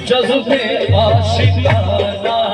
जज्बे आशिकाना था।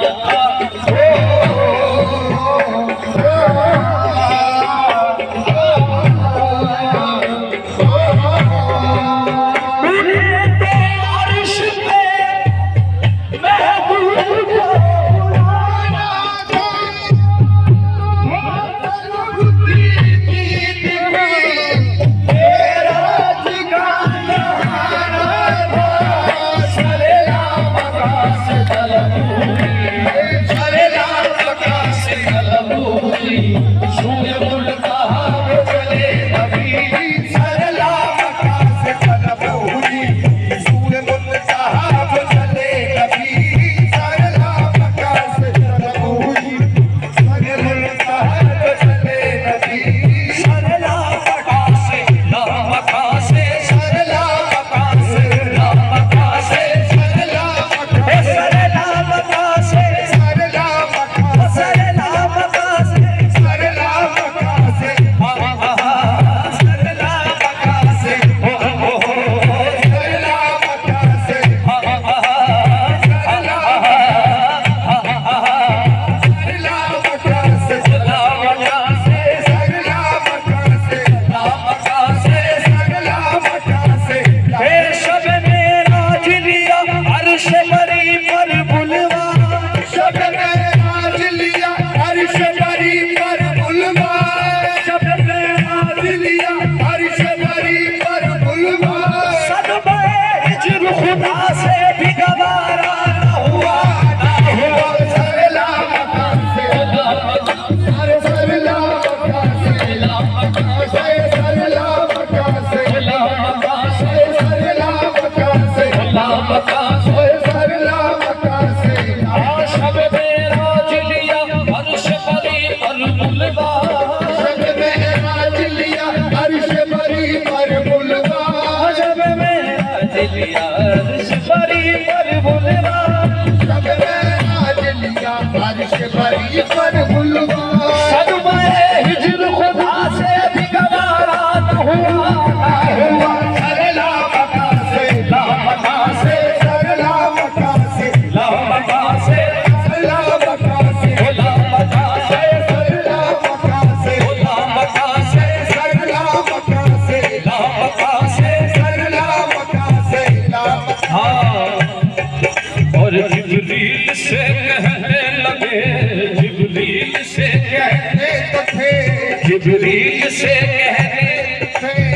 जिब्रील से कहने थे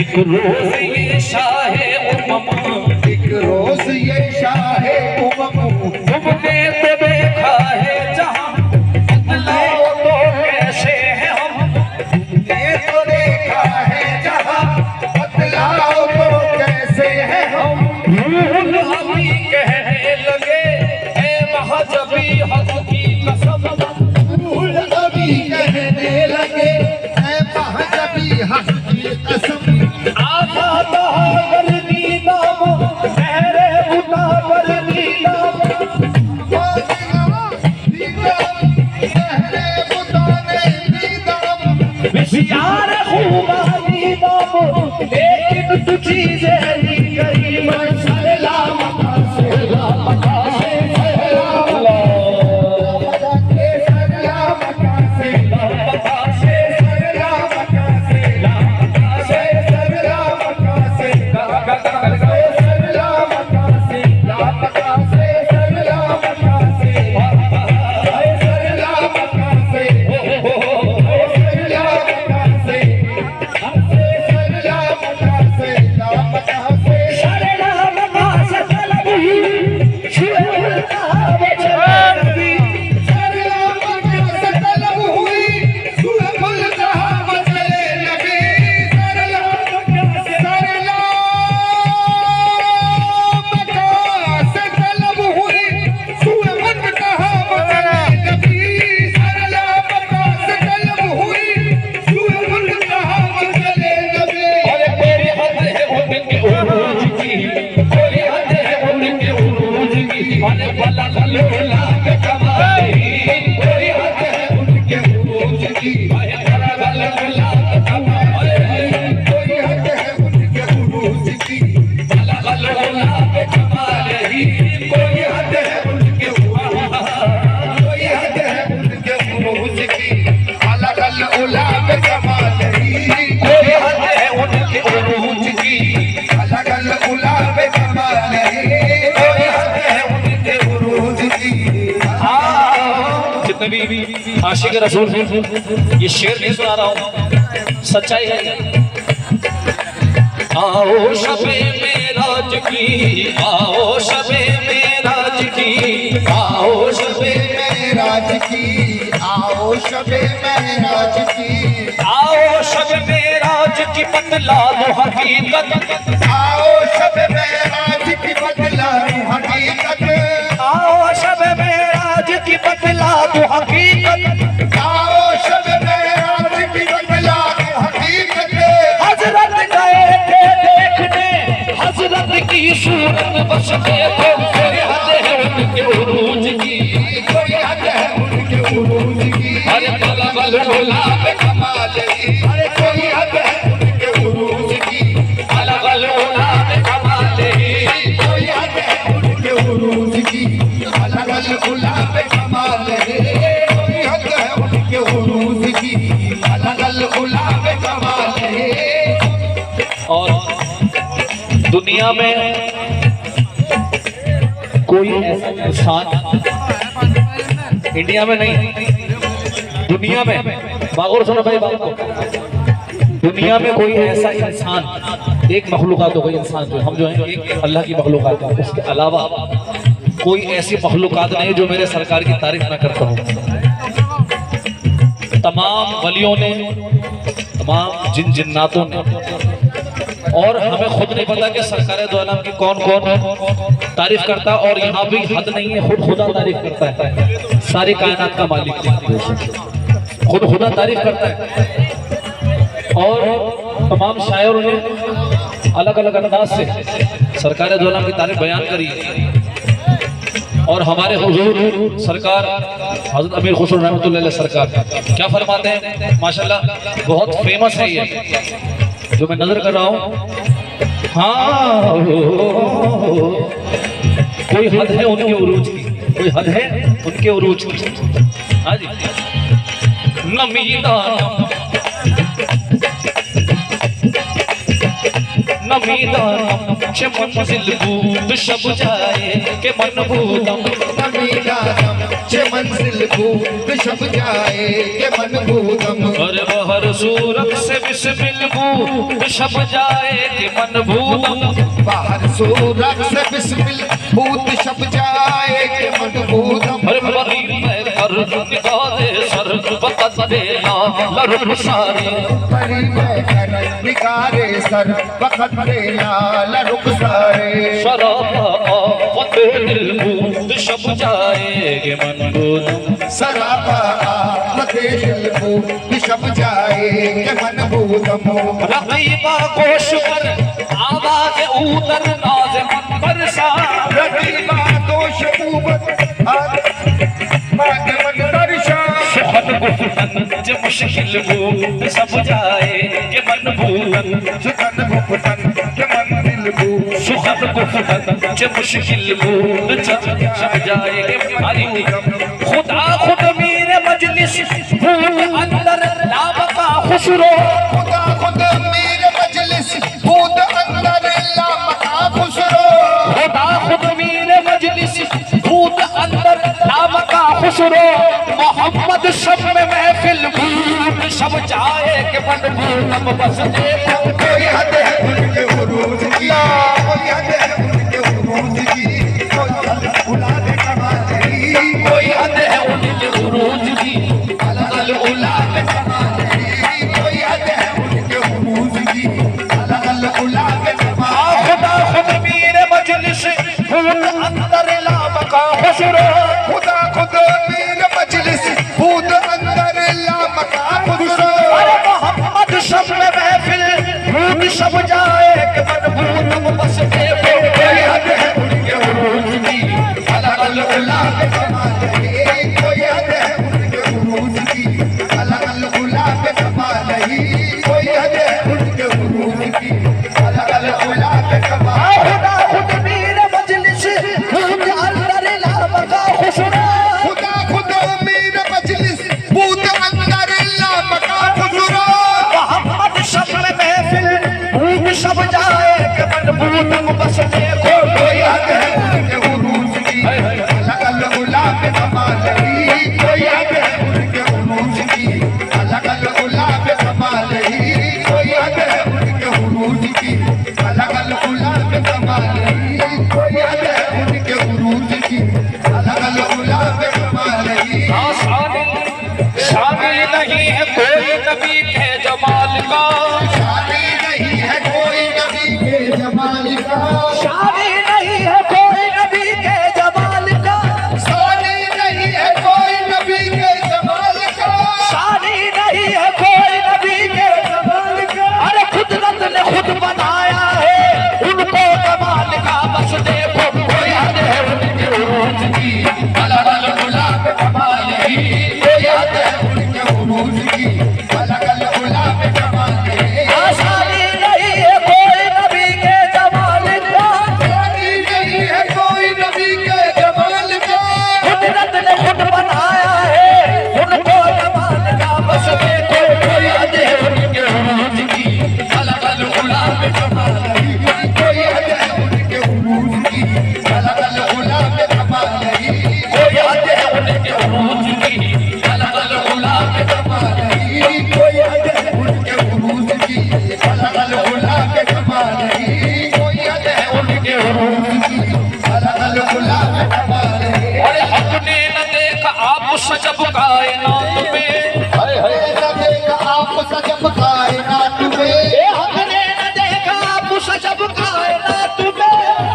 एक रोज ये शाहे उम्म, एक रोज ये शाहे उम्म, तुमने तो देखा है जहां, बतलाओ तो कैसे हैं हम, तुमने तो देखा है जहां, बतलाओ तो कैसे हैं हम। रूहुल अमी कहने लगे ए महजबी हक की कसम, रूहुल अमी कहने लगे यार खूबानी दामो लेकिन तू चीजें नहीं करी मैं सलाम मैं भी आशिक रसूल ये शेर नहीं सुना रहा हूँ, सच्चाई है। आओ शबे मेराज की, आओ शबे मेराज की, आओ शबे मेराज की, आओ शबे मेराज की, आओ शबे मेराज की बतला दो हकीकत, आओ शबे मेराज की बतला दो हकीकत, आओ शबे मेराज की बतला दो हकीकत, आओ शबे मेराज की बतला दो हकीकत। हजरत गए थे देखने हजरत की सूरत, बस देखो कोई हद है उनके उरूज की, कोई हद है उनके उरूज की, अरे तलबल गुलाब कमाल की, अरे कोई हद है उनके उरूज की, तलबल गुलाब कमाल की, कोई हद है उनके उरूज की, अलग गुलाब कमाल है, कोई हद है उनके उरूज की, अलग गुलाब कमाल है। और दुनिया में कोई ऐसा इंसान, इंडिया में नहीं दुनिया में, बागौर सुनो भाई बात को, दुनिया में कोई ऐसा इंसान, एक मखलूकात हो, कोई इंसान जो हम जो है एक अल्लाह की मखलूकात है, उसके अलावा कोई ऐसी मखलूकात नहीं जो मेरे सरकार की तारीफ ना करता हूँ। तमाम वलियों ने, तमाम जिन जिन्नातों ने, और हमें खुद नहीं पता कि सरकार दो आलम की कौन कौन तारीफ करता है, और यहाँ भी हद नहीं है, खुद खुदा तारीफ करता है, सारी कायनात का मालिक खुद खुदा तारीफ करता है। और तमाम शायरों ने अलग अलग अंदाज से सरकार दो आलम की तारीफ बयान करी है, और हमारे हुजूर सरकार हज़रत अमीर खुसरो रहमतुल्लाह अलैह सरकार क्या फरमाते हैं, माशाल्लाह बहुत फेमस है ये जो मैं नजर कर रहा हूँ। हाँ कोई हद है उनके उरूज की, कोई हद है उनके उरूज की। हाँ जी, नमीदान नमीदान चे मंजिल बूद शब जाए के मन बूदम, नमीदान चे मंजिल बूद शब जाए के मन बूदम, और हर सूरत से बिस्मिल बूद शब जाए के मन बूदम, बाहर सूरत से बिस्मिल बूद शब जाए के मन बूदम, हर बरी में कर निकाले सर वक़्त देना लरुक सारे, बरी में कर निकाले सर वक़्त देना लरुक सारे, शराबा आफत दिल बूद शब जाए के मन बूदम, सराबा आफत दिल बूद शब जाए के मन बूदम, रकीबा को शुक्र आवाज़ ऊदर नाज़ मन बरसा, रकीबा को शुक्र आवाज़ मन बरसा, सुहन गुफ्तन जे मुश्किल बूद सब जाए के मन बूदम, सुखन गुफ्तन के मन दिल बूद, सुखद गुफ्तन जे मुश्किल बूद सब जाए के मन, खुदा खुद मेरे मजलिस बूद अंदर लाबका खुसरो, खुदा खुद मेरे मजलिस बूद अंदर लामका खुसरो, खुदा खुद मेरे मजलिस बूद अंदर लाबका खुसरो, मोहम्मद सब में महफिल बूद सब जाए के मन बूदम, बस देखो कोई हद है उनके उरूज की, कोई हद है उनके उरूज की, कोई हद औलाद कमाल की, कोई हद है उनके उरूज की, अलग औलाद कमाल की, कोई हद है उनके उरूज की, अलग औलाद कमाल, खुदा खुद मेरे मजलिस बूद अंदर लाबका खुसरो, खुदा खुद मेरे मजलिस बूद अंदर लामका खुसरो, अरे मोहम्मद सब में महफिल बूद सब जाए के मन बूदम, बस देखो कोई हद है उनके उरूज की, अलग औलाद कमाल की, कोई हद है उनके उरूज की, अलग औलाद कमाल की, कोई हद है उनके उरूज की, अलग औलाद कमाल, खुदा खुद मेरे मजलिस बूद अंदर लाबका खुसरो, खुदा का, शादी नहीं है कोई नबी के जमाल का, शादी नहीं है कोई नबी के जमाल का, शादी नहीं है कोई नबी के जमाल का। अरे कुदरत ने खुद बनाया है उनको कमाल का, बस देखो कोई हद है उनके उरूज की, अलग अलग गुलाब कमाल नहीं, कोई हद है उनके उरूज की, अलग अलग गुलाब कमाल नहीं। शादी नहीं है कोई नबी के जमाल का, शादी नहीं है कोई नबी के जमाल का, कुदरत ने खुद बनाया है उनको कमाल का, बस देखो कोई हद है उनके उरूज की, अलग अलग गुलाब कमाल नहीं, कोई हद है उनके उरूज की, अलग अलग गुलाब कमाल नहीं, कोई हद है उनके उरूज की, अलग अलग गुलाब कमाल नहीं, कोई हद है उनके उरूज की, अलग अलग गुलाब कमाल नहीं, कोई हद है उनके उरूज की, अलग अलग गुलाब कमाल नहीं। अरे हमने न देखा आप सजब कायनात में, न देखा आप सजब कायनात में, हमने न देखा आप सजब कायनात में,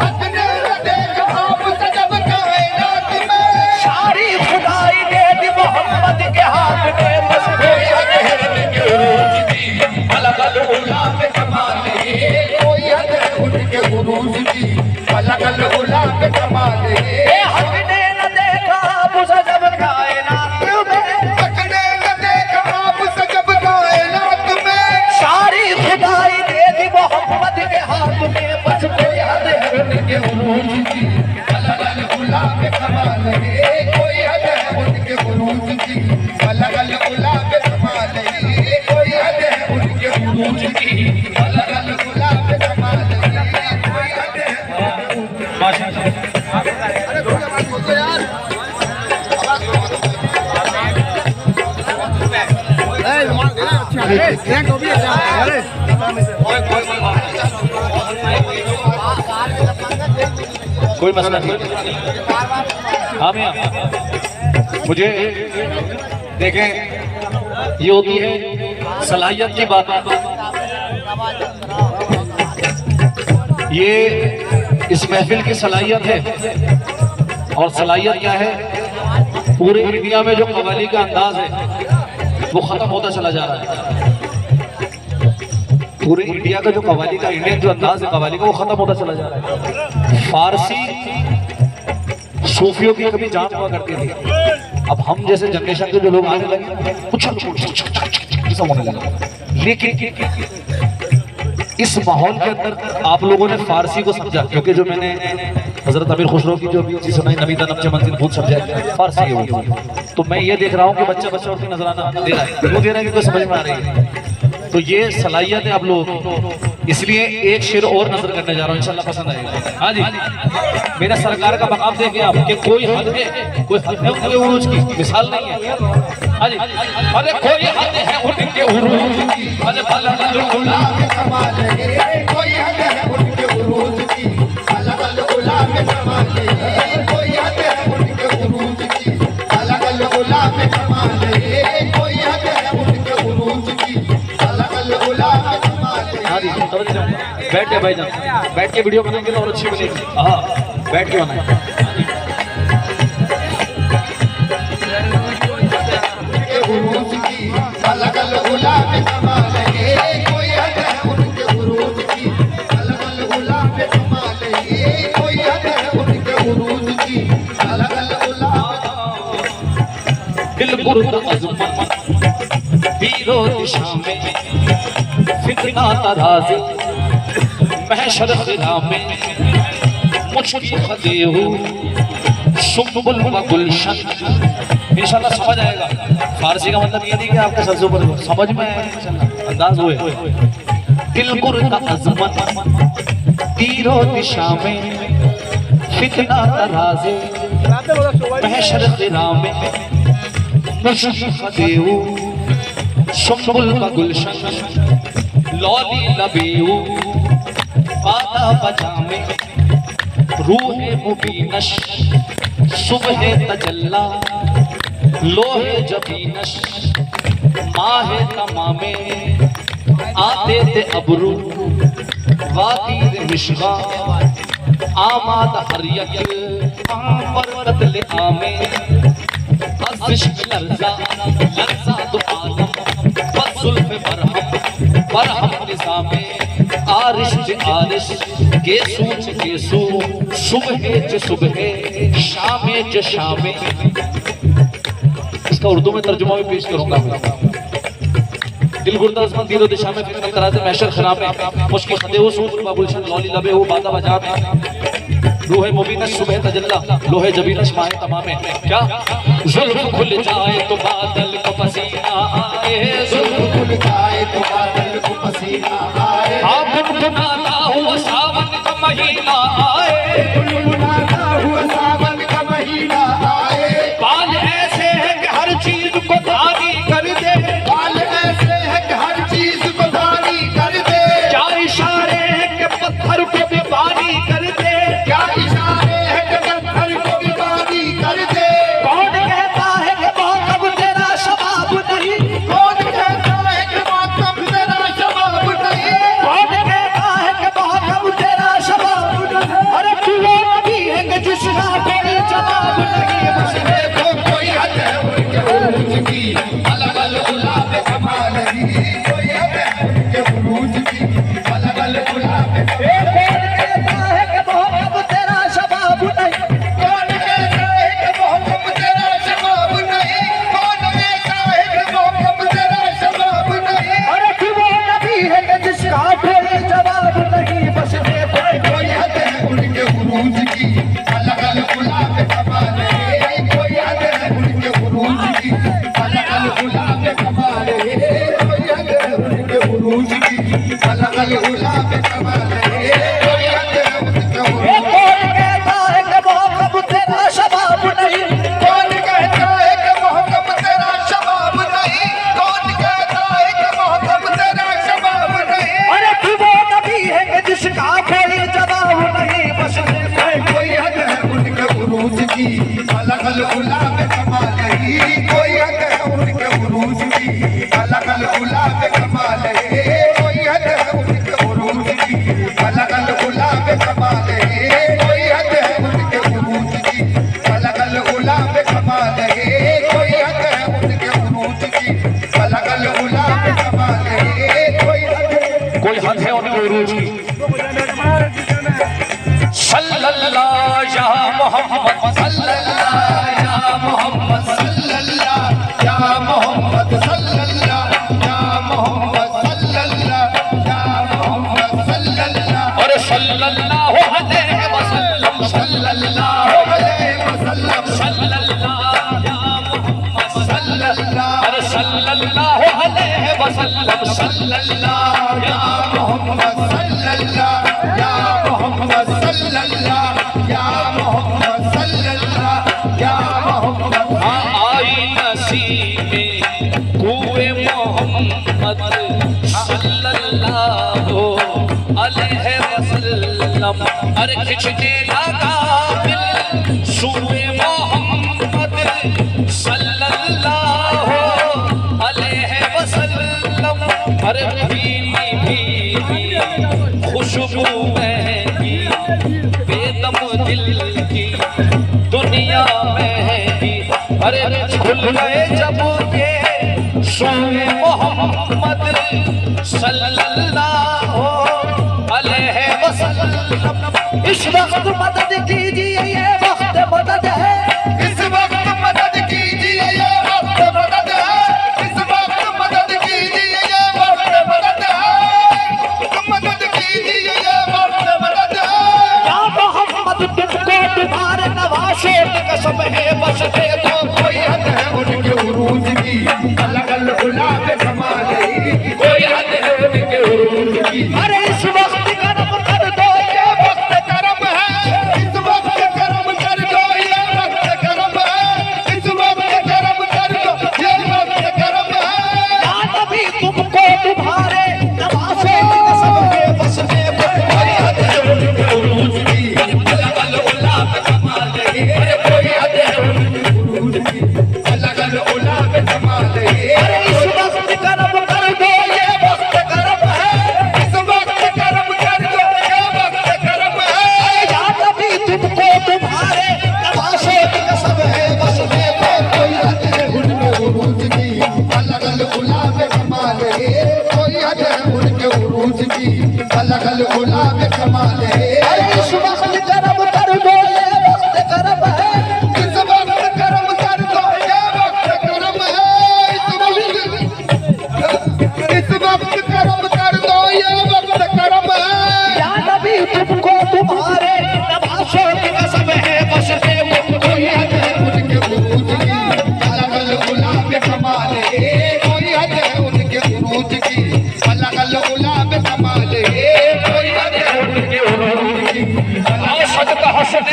हमने न देखा आप सजब कायनात में, सारी खुदाई दे दी मोहम्मद के हाथ में, बस कोई हद है उनके उरूज की, अलग अलग गुलाब कमाल नहीं, कोई हद है उनके उरूज की, अलग अलग गुलाब कमाल नहीं। हमने न देखा आप सजब कायनात में, हमने न देखा आप सजब कायनात में, सारी खुदाई दे दी मोहम्मद के हाथ में, बस कोई हद है उनके उरूज की, अलग अलग गुलाब कमाल नहीं, कोई हद है उनके उरूज की, अलग अलग गुलाब कमाल नहीं, कोई हद है उनके उरूज की, अलग अलग गुलाब कमाल नहीं, कोई हद है। अरे थोड़ा बात बोलते यार, आवाज कोई मसला नहीं। हाँ भैया, मुझे देखें, ये होती है सलाहियत की बात। ये इस महफिल की सलाहियत है, और सलाहियत क्या है, पूरे इंडिया में जो कव्वाली का अंदाज है वो खत्म होता चला जा रहा है। पूरे इंडिया का जो कव्वाली का इंडियन जो अंदाज है कव्वाली का, वो खत्म होता चला जा रहा है। फारसी सूफियों की कभी जान हुआ करती थी, अब हम जैसे जनरेशन के जो लोग आने लगे उछल होने लगा। लेकिन इस माहौल के अंदर आप लोगों ने फारसी को समझा, क्योंकि जो मैंने हजरत अमीर खुसरो की जो चीज सुनाई, नबीदा नब्जे मंजिल भूत समझा, फारसी है वो। तो मैं ये देख रहा हूँ कि बच्चा बच्चा और नजराना दे रहा है, क्यों दे रहा है, क्योंकि समझ में आ रही है। तो ये सलाहियत है आप लोगों की, इसलिए एक शेर और नजर करने जा रहा हूँ, इंशाल्लाह पसंद आएगा। हाँ जी, मेरा सरकार का मकाम देखिए आप, कि कोई हद है, कोई हद है उनके उरूज की, मिसाल नहीं है। हाँ जी, अरे कोई हद है उनके उरूज की, अरे गुलाब कमाल नहीं, कोई हद है उनके उरूज की, अलग अलग गुलाब कमाल नहीं, कोई हद है उनके उरूज की, अलग अलग गुलाब कमाल नहीं, कोई हद है उनके उरूज की, अलग अलग गुलाब कमाल नहीं। हाँ जी, समझ जाऊंगा। बैठ के भाई जान, बैठ के वीडियो बनाएंगे तो और अच्छी बनेगी। हाँ, बैठ के बनाए। उरूज की, अलग अलग गुलाब कमाल नहीं, कोई हद है उनके उरूज की, अलग अलग गुलाब कमाल नहीं, कोई हद है उनके उरूज की, अलग अलग गुलाब। दिल गुर्द अज़मत पीरो दिशा में, फितना तराज़ी महशर ख़िला में, मुश्किल खदेहू सुम्बुल व गुलशन। इंशाल्लाह समझ आएगा। फारसी का मतलब ये नहीं कि आपके सर से ऊपर समझ में आएगा, अंदाज हुए। दिल गुर्द अज़मत तीरो दिशा में, फितना तराज़ी महशर ख़िला में, मुश्किल खदेहू सुम्बुल व गुलशन, लौली लबेहू पादा पजामे, रूहे मुबीनश सुबह तजल्ला, लोहे जबीनश माहे तमामे, आते थे अबरू वातीर मिशगा आमाद हरियत पर कत्ल आमे अज़िश्क लर्जा लर्जा दो आलम वज़ुल्फ़ बरहम निज़ामे आरिश च आरिश गेसू च गेसू सुबह च सुबह शामे च शामे। इसका उर्दू में तर्जुमा भी पेश करूंगा। दिल गुर्दा उस्मान दीरो दिशा में फिर तराज़ महशर खराब में मुश्किल खदे हो सूर बाबुलशन लौली लबे हो बादा बजा में रूह मुबीना सुबह तजल्ला लोहे जबीना शमाए तमामे। क्या जुल्फ खुल जाए तो बादल को पसीना आए, जुल्फ खुल जाए तो बादल को पसीना आए, आप गुनगुनाता हुआ सावन का महीना आए, गुनगुनाता हुआ सावन का महीना आए। बाल ऐसे है कि हर चीज को धारी कर दे, बाल ऐसे है कि हर चीज को धारी कर दे। क्या इशारे है कि पत्थर को भी पानी कर दे, क्या इशारे है कि पत्थर को भी पानी कर दे। कौन कहता है कि मौसम तेरा शबाब नहीं, कौन कहता है कि मौसम तेरा शबाब नहीं, कौन कहता है कि मौसम तेरा शबाब नहीं। अरे तू वो नबी है कि जिसका कोई जवाब नहीं। बस देखो कोई हद है उनके उरूज की, अलग अलग गुलाब कमाल की, कोई हद है उनके उरूज की, अलग अलग गुलाब। कौन कहता है कि मौसम तेरा शबाब नहीं, कौन कहता है कि मौसम तेरा शबाब नहीं, कौन कहता है कि मौसम तेरा शबाब नहीं। अरे तू वो नबी है कि जिसका कोई जवाब नहीं। बस देखो कोई हद है उनके उरूज की, अलग अलग गुलाब कमाल है, कोई हद है उनके उरूज की, अलग अलग गुलाब कमाल है, कोई हद है उनके उरूज की, अलग अलग गुलाब कमाल है, कोई हद है उनके उरूज की। कौन कहता है कि मौसम तेरा शबाब नहीं, कौन कहता है कि मौसम तेरा शबाब नहीं, कौन कहता है कि मौसम तेरा शबाब नहीं। अरे तू वो नबी है कि जिसका कोई जवाब नहीं। बस देखो कोई हद है उनके उरूज की, अलग अलग गुलाब कमाल है, कोई हद है उनके उरूज की, अलग अलग गुलाब कमाल है, कोई हद है उनके उरूज की, अलग अलग गुलाब कमाल है, कोई हद है उनके उरूज की, अलग अलग गुलाब कमाल है, कोई हद है उनके उरूज की, अलग अलग गुलाब कमाल है, कोई हद है उनके उरूज की। सल्लल्लाहु या मोहम्मद सल्लल्लाहु या मोहम्मद सल्लल्लाहु या मोहम्मद सल्लल्लाहु या मोहम्मद सल्लल्लाहु या मोहम्मद सल्लल्लाहु और सल्लल्लाहु अलैहि वसल्लम सल्लल्लाहु अलैहि वसल्लम सल्लल्लाहु या मोहम्मद सल्लल्लाहु और सल्लल्लाहु अलैहि वसल्लम सल्लल्लाहु या मोहम्मद सल्लल्लाहु या मोहम्मद सल्लल्लाहु या मोहम्मद सल्लल्लाहु या मोहम्मद। आई नसीबे कुए मोहम्मद सल्लल्लाहु अलैहि वसल्लम। अरे खिंचने लगा दिल सूए मोहम्मद सल्लल्लाहु अलैहि वसल्लम। अरे भीनी भीनी खुशबू महकी बेदम दिल की दुनिया महकी। अरे खुल गए जब ये सूए मोहम्मद सल्लल्लाहु अलैहि वसल्लम। इस वक्त मदद कीजिए ये वक्त मदद है, इस वक्त मदद कीजिए ये वक्त मदद है, इस वक्त मदद कीजिए ये वक्त मदद है, मदद कीजिए ये वक्त मदद है। या मोहम्मद तुमको तुम्हारे नवाशे की कसम है, बस दे दो कोई हद है उनके उरूज की, अलग अलग गुलाब कमाल है, कोई हद है उनके उरूज की। अरे इस वक्त करम कर दो ये वक्त करम है, इस वक्त करम कर दो ये वक्त करम है,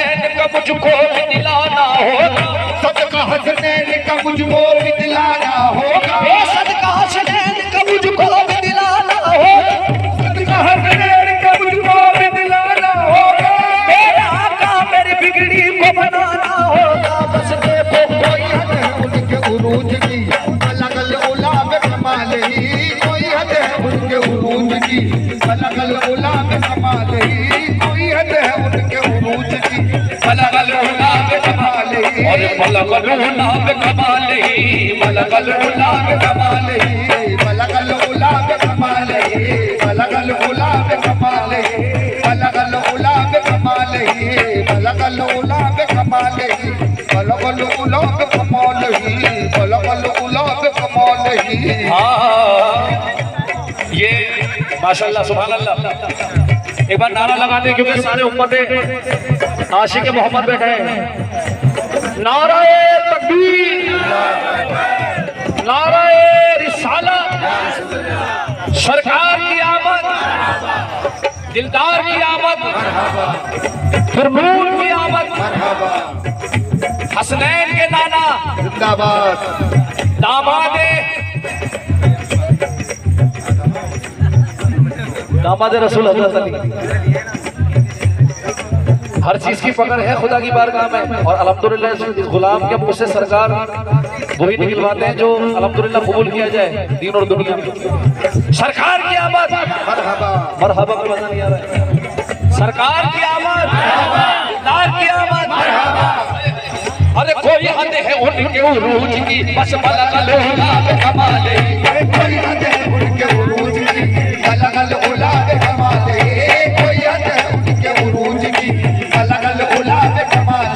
हसनैन का मुझको भी दिलाना होगा, सदका हसनैन का मुझको भी दिलाना होगा, सदका हसनैन का मुझको भी दिलाना होगा, सदका हसनैन का मुझको भी दिलाना होगा। मेरे आका मेरी बिगड़ी को बनाना होगा, बस देखो कोई हद है उनके उरूज की, अलग उला में कमाल ही, कोई हद है उनके उरूज की, अलग उला में कमाल ही, कोई हद है उनके उरूज की, अलग उला में कमाल ही, और बलगल उला में कमाल ही, बलगल उला में कमाल ही, बलगल उला में कमाल ही, बलगल उला में कमाल ही, बलगल उला में कमाल ही, बलगल उला में कमाल ही, बलगल उला में कमाल ही, बलगल उला में कमाल ही। हाँ ये माशाल्लाह सुभान अल्लाह। एक बार नारा लगा दें क्योंकि सारे उम्मतें आशिक मोहम्मद बैठे हैं। नाराए तकबीर, नाराए रिसालत, सरकार की आमद, दिलदार की आमद, फुरमूल की आमद, हसनैन के नाना जिंदाबाद। दामाद रसूल हजरत अली। हर चीज की पकड़ है खुदा की बारगाह में, और अल्हम्दुलिल्लाह इस गुलाम के मुझसे सरकार वही निकलवाते हैं जो अल्हम्दुलिल्लाह कबूल किया जाए दीन और दुनिया में। सरकार की आमद, मरहबा का मजा नहीं आ रहा है। सरकार की आमद, दिलदार की आमद, अरे कोई हद है उनके उरूज की, बस बलगल उला में कमाल ही, कोई हद है